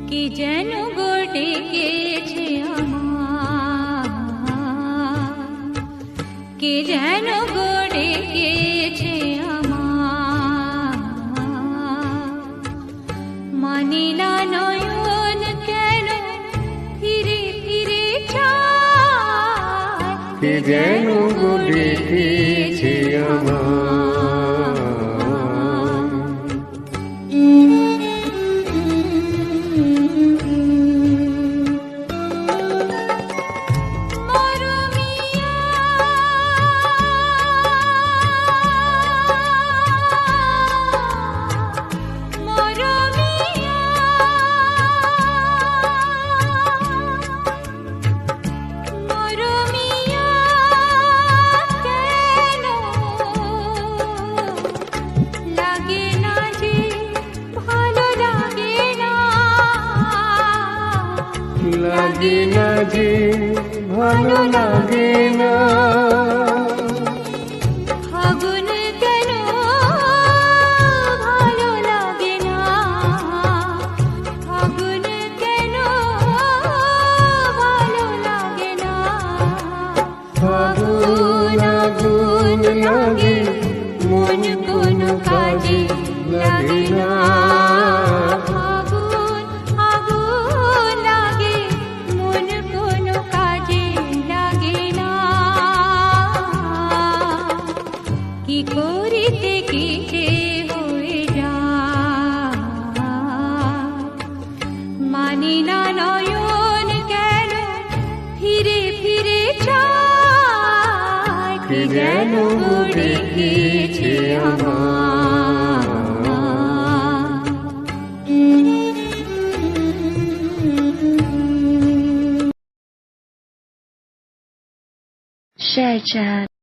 কি যেন গো ডেকেছে আমার, কি যেন গো ডেকেছে আমার, মানি না নয়ন কেন ফিরে ফিরে চায়, কি যেন গো ডেকেছে আমার। লাগে না যে ভালো লাগে না, ফাগুন কেন ভালো লাগে না, ফাগুন কেন ভালো লাগে না, ফাগুন আগুন লাগে মন কোনো কাজে লাগে না, কি করিতে কি যে হয়ে যায়, মানি না নয়ন কেন ফিরে ফিরে চায়, কি যেন ডেকেছে আমার। Share chat.